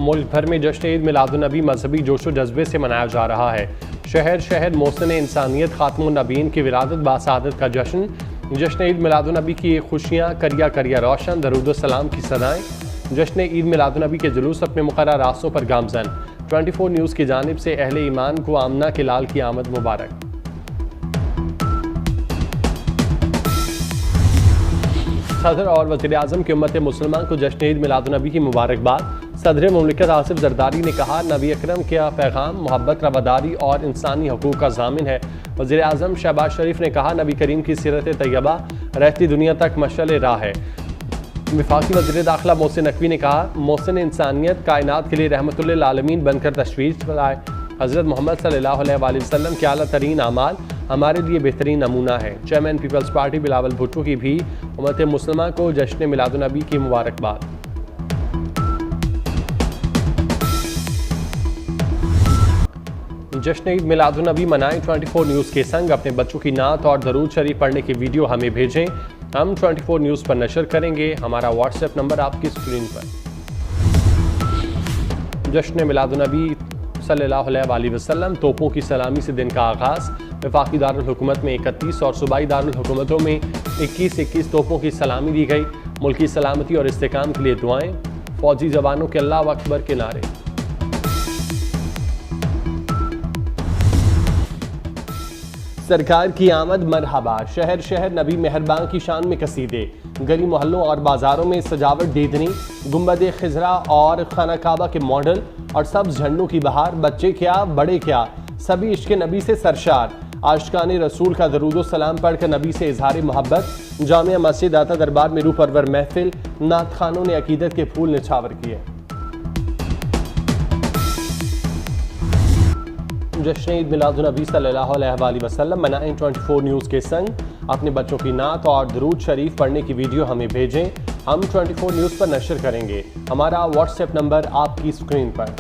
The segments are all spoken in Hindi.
मुल्क भर में जश्न ईद मिलादुन्नबी मजहबी जोशो जज्बे से मनाया जा रहा है। शहर शहर मोहसिन इंसानियत खातमुन नबीन की विलादत बासादत का जश्न। जश्न ईद मिलादुन्नबी की खुशियाँ करिया करिया रोशन, दरूद सलाम की सदाएँ। जश्न ईद मिलादुन्नबी के जुलूस अपने मुकर्रर रास्तों पर गामजन। 24 न्यूज़ की जानिब से अहले ईमान को आमना के लाल की आमद मुबारक। सदर और वज़ीर आज़म की उम्मत मुसलमान को जश्न ईद मिलादुन्नबी की मुबारकबाद। सदर मुमलिकत आसिफ जरदारी ने कहा, नबी अकरम का पैगाम मोहब्बत, रवादारी और इंसानी हकूक़ का ज़ामिन है। वज़ीर आज़म शहबाज शरीफ ने कहा, नबी करीम की सीरत तैयबा रहती दुनिया तक मशअल राह है। वफाकी वज़ीर दाखिला मोहसिन नकवी ने कहा, मोहसिन इंसानियत कायनात के लिए रहमतुल्लिल आलमीन बनकर तशरीफ़ लाए। हज़रत मोहम्मद सल्लल्लाहु अलैहि वसल्लम के आला तरीन आमाल हमारे लिए बेहतरीन नमूना है। Chairman people's party Bilawal Bhutto की भी उम्मत मुसलमान को जश्न मिलादुन्नबी की मुबारकबाद। जश्न ईद मिलादुन्नबी मनाएं 24 न्यूज़ के संग। अपने बच्चों की नात और दरूद शरीफ पढ़ने की वीडियो हमें भेजें, हम 24 न्यूज़ पर नशर करेंगे। हमारा व्हाट्सएप नंबर आपकी स्क्रीन पर। जश्न मिलादुन्नबी सल्लल्लाहु अलैहि वसल्लम, तोपों की सलामी से दिन का आगाज़। वफाकी दारुल हुकूमत में 31 और सूबाई दारुल हुकूमतों में 21-21 तोपों की सलामी दी गई। मुल्की सलामती और इस्तेकाम के लिए दुआएं। फौजी जवानों के अल्लाह अकबर के नारे। सरकार की आमद मरहबा। शहर शहर नबी मेहरबान की शान में कसीदे। गली मोहल्लों और बाजारों में सजावट दीदनी, गुंबद खिजरा और खाना काबा के मॉडल और सब्ज झंडों की बहार। बच्चे क्या बड़े क्या, सभी इश्क नबी से सरशार। आशिकान रसूल का दरूद सलाम पढ़कर नबी से इजहार मोहब्बत। जामिया मस्जिद दाता दरबार में रूह परवर महफिल। नात खानों ने अकीदत के फूल निछावर किए। जश्न ईद मिलादुन्नबी सल्लल्लाहु अलैहि वसल्लम मनाएं 24 न्यूज़ के संग। अपने बच्चों की नात और दरूद शरीफ पढ़ने की वीडियो हमें भेजें, हम 24 न्यूज़ पर नशर करेंगे। हमारा व्हाट्सएप नंबर आपकी स्क्रीन पर।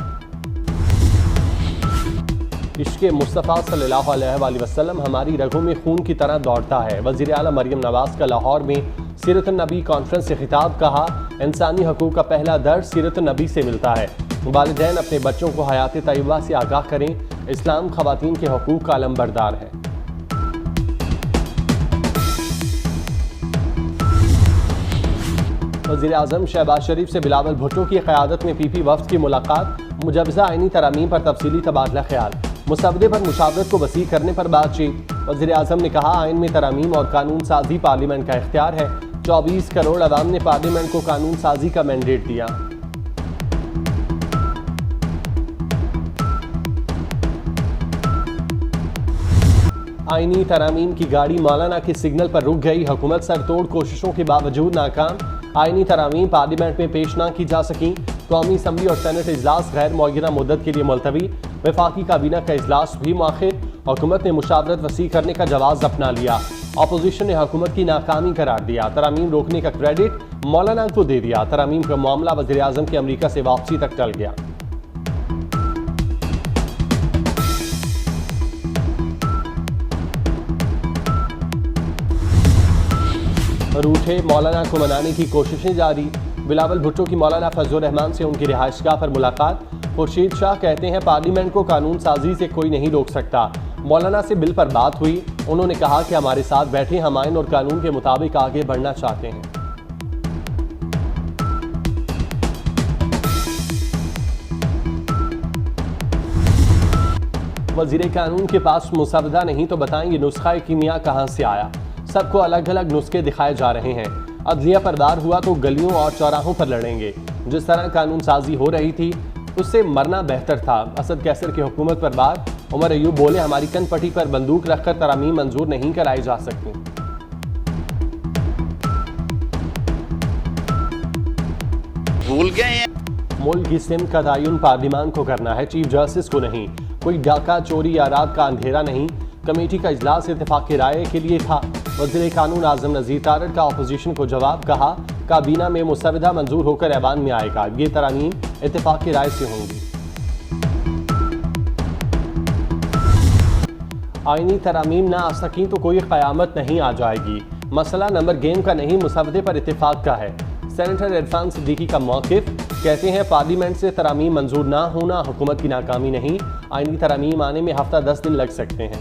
इश्क़ मुस्तफ़ा सल्लल्लाहु अलैहि वसल्लम हमारी रगों में खून की तरह दौड़ता है। वज़ीर आला मरियम नवाज़ का लाहौर में सीरत नबी कॉन्फ्रेंस से खिताब। कहा, इंसानी हकूक़ का पहला दर्ज सीरत नबी से मिलता है। वालिदैन अपने बच्चों को हयात तय्यबा से आगाह करें। इस्लाम ख़वातीन के हकूक़ का अलमबरदार है। वज़ीर आज़म शहबाज शरीफ से बिलावल भुट्टो की क़यादत में पीपी वफ़द की मुलाकात। मुजवज़ा आइनी तरामीम पर तफसीली तबादला ख्याल। मुसवदे पर मुशावरत को वसी करने पर बातचीत। वज़ीर आज़म ने कहा, आइन में तरामीम और कानून साजी पार्लियामेंट का इख्तियार है। 24 करोड़ अवाम ने पार्लियामेंट को कानून साजी का मैंडेट दिया। आईनी तरामीम की गाड़ी मौलाना के सिग्नल पर रुक गई। हुकूमत सरतोड़ कोशिशों के बावजूद नाकाम। आईनी तरामीम पार्लियामेंट में पेश न की जा सकी। कौमी असम्बली और सेनेट इजलास गैर मुअय्यना मुद्दत के लिए मुलतवी। वफाकी काबीना का इजलास भी मुअख्खर। हुकूमत ने मुशावरत वसी करने का जवाब अपना लिया। अपोजिशन ने हुकूमत की नाकामी करार दिया। तरामीम रोकने का क्रेडिट मौलाना को दे दिया। तरामीम का मामला वज़ीर आज़म की अमरीका से वापसी तक टल गया। रूठे मौलाना को मनाने की कोशिशें जारी। बिलावल भुट्टो की मौलाना फजलुर रहमान से उनकी रिहाइशगाह पर मुलाकात। खुर्शीद शाह कहते हैं, पार्लियामेंट को कानून साजी से कोई नहीं रोक सकता। मौलाना से बिल पर बात हुई। उन्होंने कहा कि हमारे साथ बैठे, हम आइन और कानून के मुताबिक आगे बढ़ना चाहते हैं। वज़ीर कानून के पास मुसवदा नहीं तो बताएं ये नुस्खा कीमिया कहाँ से आया। सबको अलग अलग नुस्खे दिखाए जा रहे हैं। अदलिया पर वार हुआ तो गलियों और चौराहों पर लड़ेंगे। जिस तरह कानून साजी हो रही थी उससे मरना बेहतर था। असद कैसर की हुकूमत पर वार। उमर अयूब बोले, हमारी कनपटी पर बंदूक रखकर तरामीम मंजूर नहीं कराई जा सकती। भूल गए हैं। मुल्क की सिम का तयन पार्लियामान को करना है, चीफ जस्टिस को नहीं। कोई डाका चोरी या रात का अंधेरा नहीं। कमेटी का इजलास इत्तेफाक राय के लिए था। वज़ीर कानून आज़म नज़ीर तारड़ का अपोजिशन को जवाब। कहा, काबीना में मुसवदा मंजूर होकर ऐवान में आएगा। ये तरामीम इत्तेफाक राय से होंगी। आईनी तरामीम ना आ सकी तो कोई क़यामत नहीं आ जाएगी। मसला नंबर गेम का नहीं, मुसवदे पर इत्तेफाक का है। सेनेटर इरफान सिद्दीकी का मौक़िफ़, कहते हैं पार्लियामेंट से तरामीम मंजूर ना होना हुकूमत की नाकामी नहीं, आईनी तरामीम आने में हफ्ता 10 दिन लग सकते हैं।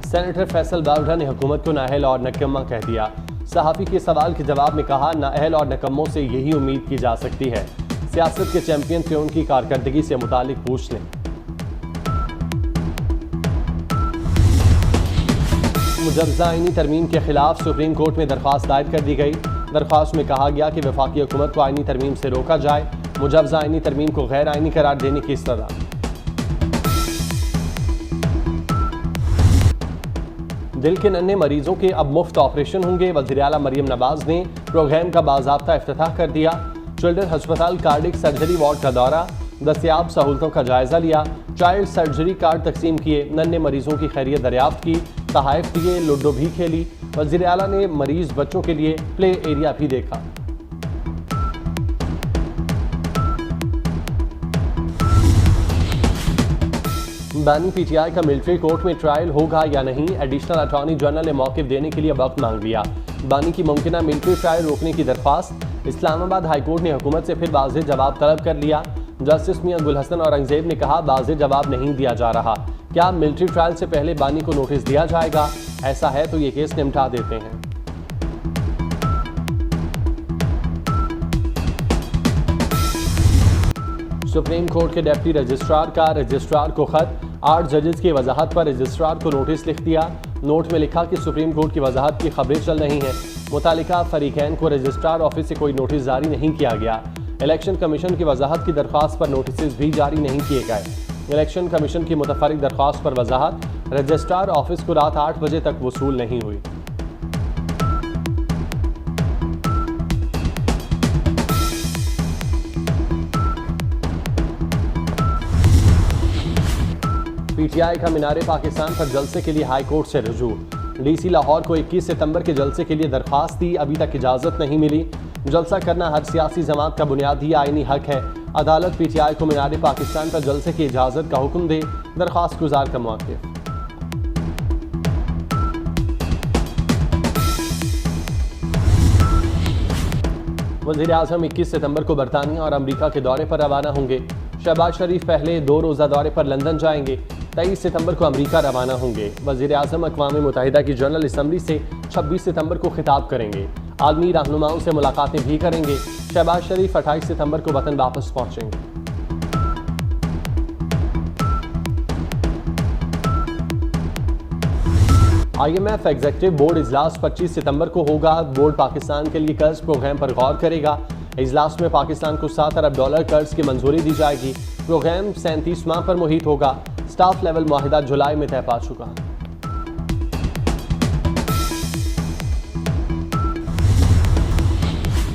सेनेटर फैसल बावड़ा ने हुकूमत को नाअहल और निकम्मा कह दिया। सहाफ़ी के सवाल के जवाब में कहा, नाअहल और निकम्मों से यही उम्मीद की जा सकती है। सियासत के चैंपियन थे, उनकी कारकर्दगी से मुतालिक पूछ लें। मुजवज़ा आईनी तरमीम के खिलाफ सुप्रीम कोर्ट में दरख्वास्त दायर कर दी गई। दरख्वास्त में कहा गया कि वफाकी हुकूमत को आईनी तरमीम से रोका जाए। मुजवज़ा आईनी तरमीम को गैर आईनी करार देने की सलाह। दिल के नन्हे मरीजों के अब मुफ्त ऑपरेशन होंगे। वज़ीर आला मरियम नवाज ने प्रोग्राम का बाज़ाब्ता इफ्तिताह कर दिया। चिल्ड्रन अस्पताल कार्डिक सर्जरी वार्ड का दौरा, दस्तयाब सहूलतों का जायजा लिया। चाइल्ड सर्जरी कार्ड तकसीम किए, नन्हे मरीजों की खैरियत दरियाफ्त की, तहाइफ दिए, लूडो भी खेली। वज़ीर आला ने मरीज बच्चों के लिए प्ले एरिया भी देखा। बानी पीटीआई का मिलिट्री कोर्ट में ट्रायल होगा या नहीं, एडिशनल अटॉर्नी जनरल ने मौक़िफ़ देने के लिए वक्त मांग लिया। बानी की मुमकिना मिलिट्री ट्रायल रोकने की दरख्वास्त। इस्लामाबाद हाईकोर्ट ने हुकूमत से फिर वाज़ेह जवाब तलब कर लिया। जस्टिस मियां गुल हसन औरंगजेब ने कहा, वाज़ेह जवाब नहीं दिया जा रहा। क्या मिलिट्री ट्रायल से पहले बानी को नोटिस दिया जाएगा? ऐसा है तो ये केस निपटा देते हैं। सुप्रीम कोर्ट के डिप्टी रजिस्ट्रार का रजिस्ट्रार को खत, 8 जजेस की वजाहत पर रजिस्ट्रार को नोटिस लिख दिया। नोट में लिखा कि सुप्रीम कोर्ट की वजाहत की खबरें चल रही हैं। मुतालिका फरीकैन को रजिस्ट्रार ऑफिस से कोई नोटिस जारी नहीं किया गया। इलेक्शन कमीशन की वजाहत की दरख्वास्त पर नोटिस भी जारी नहीं किए गए। इलेक्शन कमीशन की मुतफरिक दरख्वास्त पर वजाहत, रजिस्ट्रार ऑफिस को रात 8 बजे तक वसूल नहीं हुई। पीटीआई का मीनारे पाकिस्तान पर जलसे के लिए हाई कोर्ट से रुजू। डीसी लाहौर को 21 सितंबर के जलसे के लिए दरख्वास्त दी, अभी तक इजाज़त नहीं मिली। जलसा करना हर सियासी जमात का बुनियादी आईनी हक है। अदालत पीटीआई को मीनारे पाकिस्तान पर जलसे की इजाज़त का हुक्म दे, दरख्वास्त गुजार का मौक़िफ़। वज़ीर आज़म 21 सितंबर को बरतानिया और अमरीका के दौरे पर रवाना होंगे। शहबाज शरीफ पहले 2 रोज़ा दौरे पर लंदन जाएंगे। 23 सितंबर को अमरीका रवाना होंगे। वज़ीर आज़म अक़वाम मुत्तहिदा की जनरल असम्बली से 26 सितंबर को खिताब करेंगे। आलमी रहनुमाओं से मुलाकातें भी करेंगे। शहबाज शरीफ 28 सितंबर को वतन वापस पहुँचेंगे। IMF एग्जीक्यूटिव बोर्ड इजलास 25 सितंबर को होगा। बोर्ड पाकिस्तान के लिए कर्ज प्रोग्राम पर गौर करेगा। इजलास में पाकिस्तान को $7 अरब कर्ज की मंजूरी दी जाएगी। प्रोग्राम 37 माह पर मुहित होगा। स्टाफ लेवल मुआहिदा जुलाई में तय पा चुका।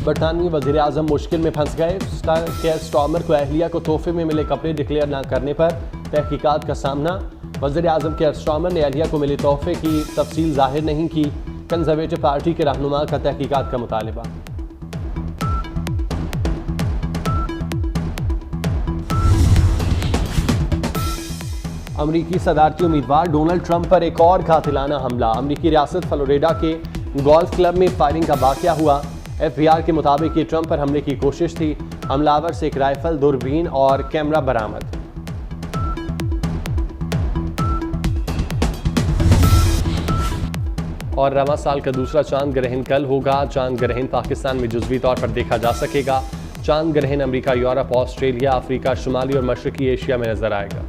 बरतानवी वज़ीर आज़म मुश्किल में फंस गए। केयर स्टार्मर को अहलिया को तोहफे में मिले कपड़े डिक्लेयर न करने पर तहकीकात का सामना। वज़ीर आज़म केयर स्टार्मर ने अहलिया को मिले तोहफे की तफसील जाहिर नहीं की। कंजर्वेटिव पार्टी के रहनुमा का तहकीकात का मुतालिबा। अमरीकी सदारती उम्मीदवार डोनाल्ड ट्रंप पर एक और कातिलाना हमला। अमरीकी रियासत फ्लोरिडा के गोल्फ क्लब में फायरिंग का वाक़या हुआ। FBI के मुताबिक ये ट्रंप पर हमले की कोशिश थी। हमलावर से एक राइफल, दूरबीन और कैमरा बरामद। और रवां साल का दूसरा चांद ग्रहण कल होगा। चांद ग्रहण पाकिस्तान में जुज़वी तौर पर देखा जा सकेगा। चांद ग्रहण अमेरिका, यूरोप, ऑस्ट्रेलिया, अफ्रीका, शुमाली और मशरकी एशिया में नजर आएगा।